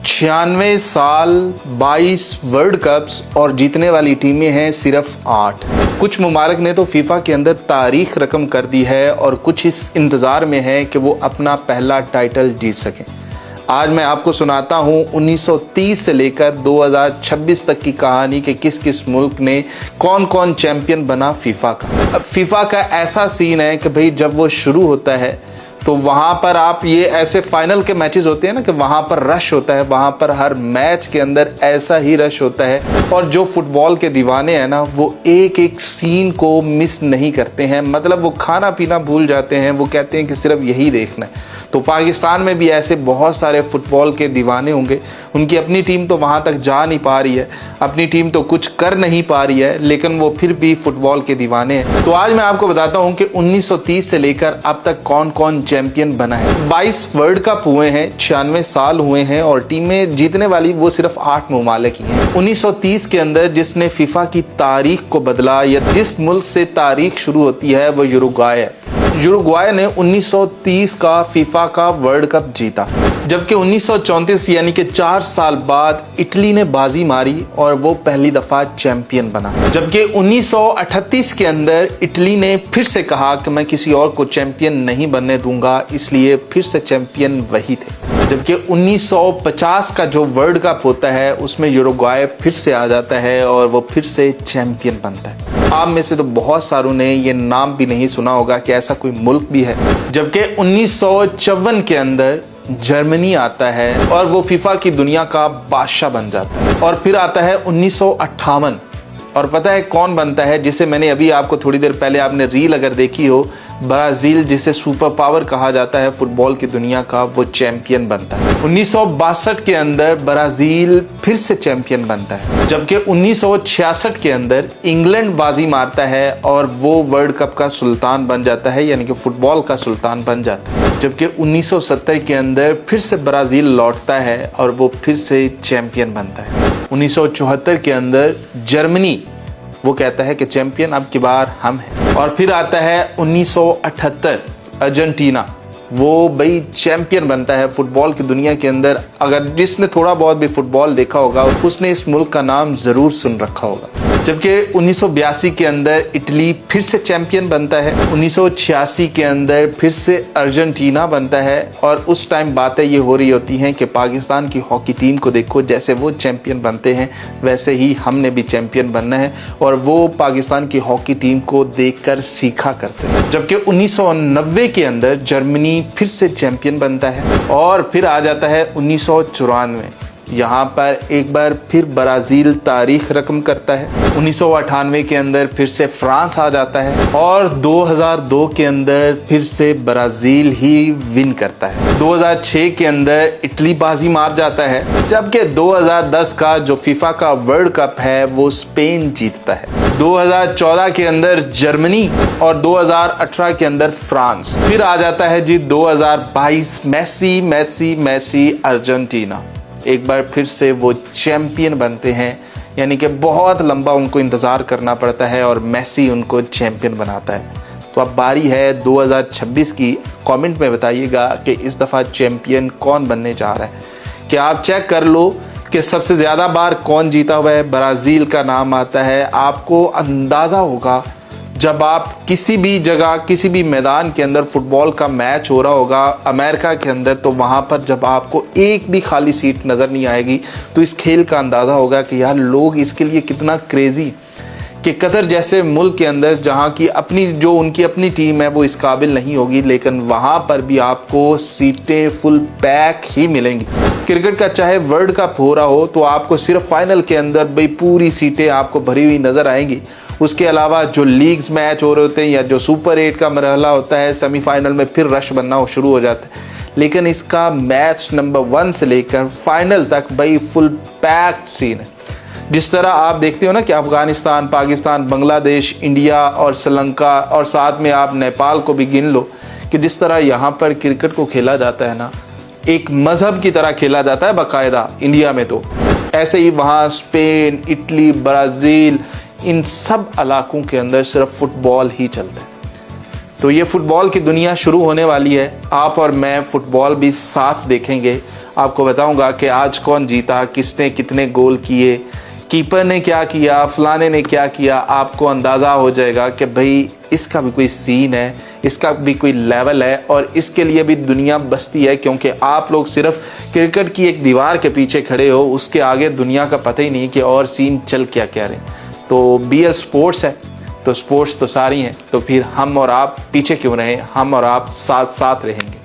96 साल, 22 world cups और जीतने वाली टीमें हैं सिर्फ 8। कुछ ममालिक ने तो फीफा के अंदर तारीख रकम कर दी है और कुछ इस इंतज़ार में है कि वो अपना पहला टाइटल जीत सकें। आज मैं आपको सुनाता हूँ 1930 से लेकर 2026 तक की कहानी कि किस किस मुल्क ने कौन कौन चैंपियन बना फीफा का। अब फीफा का ऐसा सीन है कि भाई जब वो शुरू होता है तो वहाँ पर आप ये ऐसे फाइनल के मैचेस होते हैं ना कि वहाँ पर रश होता है, वहाँ पर हर मैच के अंदर ऐसा ही रश होता है और जो फुटबॉल के दीवाने हैं ना वो एक एक सीन को मिस नहीं करते हैं। मतलब वो खाना पीना भूल जाते हैं, वो कहते हैं कि सिर्फ यही देखना है। तो पाकिस्तान में भी ऐसे बहुत सारे फुटबॉल के दीवाने होंगे। उनकी अपनी टीम तो वहाँ तक जा नहीं पा रही है, अपनी टीम तो कुछ कर नहीं पा रही है, लेकिन वो फिर भी फुटबॉल के दीवाने हैं। तो आज मैं आपको बताता हूँ कि 1930 से लेकर अब तक कौन कौन चैंपियन बना है। 22 वर्ल्ड कप हुए हैं, 96 साल हुए हैं और टीमें जीतने वाली वो सिर्फ 8 ममालिक ही हैं। 1930 के अंदर जिसने फीफा की तारीख को बदला या जिस मुल्क से तारीख शुरू होती है वो यूरुग्वाय है। यूरुग्वाय ने 1930 का फीफा का वर्ल्ड कप जीता, जबकि 1934 यानी कि 4 साल बाद इटली ने बाजी मारी और वो पहली दफा चैंपियन बना। जबकि 1938 के अंदर इटली ने फिर से कहा कि मैं किसी और को चैंपियन नहीं बनने दूंगा, इसलिए फिर से चैंपियन वही थे। जबकि 1950 का जो वर्ल्ड कप होता है उसमें यूरुग्वाय फिर से आ जाता है और वो फिर से चैंपियन बनता है। आप में से तो बहुत सारों ने ये नाम भी नहीं सुना होगा कि ऐसा कोई मुल्क भी है। जबकि 1954 के अंदर जर्मनी आता है और वो फीफा की दुनिया का बादशाह बन जाता है। और फिर आता है 1958 और पता है कौन बनता है, जिसे मैंने अभी आपको थोड़ी देर पहले आपने रील अगर देखी हो, ब्राजील जिसे सुपर पावर कहा जाता है फुटबॉल की दुनिया का, वो चैंपियन बनता है। 1962 के अंदर ब्राजील फिर से चैंपियन बनता है। जबकि 1966 के अंदर इंग्लैंड बाजी मारता है और वो वर्ल्ड कप का सुल्तान बन जाता है, यानी कि फुटबॉल का सुल्तान बन जाता है। जबकि 1970 के अंदर फिर से ब्राजील लौटता है और वो फिर से चैंपियन बनता है। 1974 के अंदर जर्मनी वो कहता है कि चैंपियन अब की बार हम हैं। और फिर आता है 1978 अर्जेंटीना, वो भाई चैंपियन बनता है फुटबॉल की दुनिया के अंदर। अगर जिसने थोड़ा बहुत भी फुटबॉल देखा होगा उसने इस मुल्क का नाम जरूर सुन रखा होगा। जबकि 1982 के अंदर इटली फिर से चैंपियन बनता है। 1986 के अंदर फिर से अर्जेंटीना बनता है और उस टाइम बातें ये हो रही होती हैं कि पाकिस्तान की हॉकी टीम को देखो, जैसे वो चैंपियन बनते हैं वैसे ही हमने भी चैंपियन बनना है, और वो पाकिस्तान की हॉकी टीम को देखकर सीखा करते हैं। जबकि 1990 के अंदर जर्मनी फिर से चैंपियन बनता है। और फिर आ जाता है 1994, यहाँ पर एक बार फिर ब्राजील तारीख रकम करता है। 1998 के अंदर फिर से फ्रांस आ जाता है और 2002 के अंदर फिर से ब्राजील ही विन करता है। 2006 के अंदर इटली बाजी मार जाता है, जबकि 2010 का जो फीफा का वर्ल्ड कप है वो स्पेन जीतता है। 2014 के अंदर जर्मनी और 2018 के अंदर फ्रांस। फिर आ जाता है जी 2022 मेसी अर्जेंटीना, एक बार फिर से वो चैंपियन बनते हैं, यानी कि बहुत लंबा उनको इंतज़ार करना पड़ता है और मेसी उनको चैंपियन बनाता है। तो अब बारी है 2026 की। कमेंट में बताइएगा कि इस दफ़ा चैंपियन कौन बनने जा रहा है। कि आप चेक कर लो कि सबसे ज़्यादा बार कौन जीता हुआ है। ब्राज़ील का नाम आता है। आपको अंदाज़ा होगा जब आप किसी भी जगह किसी भी मैदान के अंदर फुटबॉल का मैच हो रहा होगा अमेरिका के अंदर, तो वहाँ पर जब आपको एक भी खाली सीट नज़र नहीं आएगी तो इस खेल का अंदाज़ा होगा कि यार लोग इसके लिए कितना क्रेज़ी। कि कतर जैसे मुल्क के अंदर जहाँ की अपनी जो उनकी अपनी टीम है वो इस काबिल नहीं होगी, लेकिन वहाँ पर भी आपको सीटें फुल पैक ही मिलेंगी। क्रिकेट का चाहे वर्ल्ड कप हो रहा हो तो आपको सिर्फ फाइनल के अंदर भाई पूरी सीटें आपको भरी हुई नज़र आएंगी। उसके अलावा जो लीग्स मैच हो रहे होते हैं या जो सुपर 8 का मरहला होता है, सेमीफाइनल में फिर रश बनना शुरू हो जाता है। लेकिन इसका मैच नंबर 1 से लेकर फाइनल तक भाई फुल पैक्ड सीन है। जिस तरह आप देखते हो ना कि अफगानिस्तान, पाकिस्तान, बांग्लादेश, इंडिया और श्रीलंका और साथ में आप नेपाल को भी गिन लो, कि जिस तरह यहाँ पर क्रिकेट को खेला जाता है ना, एक मज़हब की तरह खेला जाता है बाकायदा इंडिया में, तो ऐसे ही वहाँ स्पेन, इटली, ब्राज़ील, इन सब इलाकों के अंदर सिर्फ फुटबॉल ही चलता है। तो ये फुटबॉल की दुनिया शुरू होने वाली है। आप और मैं फुटबॉल भी साथ देखेंगे। आपको बताऊंगा कि आज कौन जीता, किसने कितने गोल किए, कीपर ने क्या किया, फलाने ने क्या किया। आपको अंदाज़ा हो जाएगा कि भाई इसका भी कोई सीन है, इसका भी कोई लेवल है और इसके लिए भी दुनिया बसती है, क्योंकि आप लोग सिर्फ क्रिकेट की एक दीवार के पीछे खड़े हो, उसके आगे दुनिया का पता ही नहीं कि और सीन चल क्या क्या रहे। तो BL स्पोर्ट्स है, तो स्पोर्ट्स तो सारी हैं, तो फिर हम और आप पीछे क्यों रहें, हम और आप साथ साथ रहेंगे।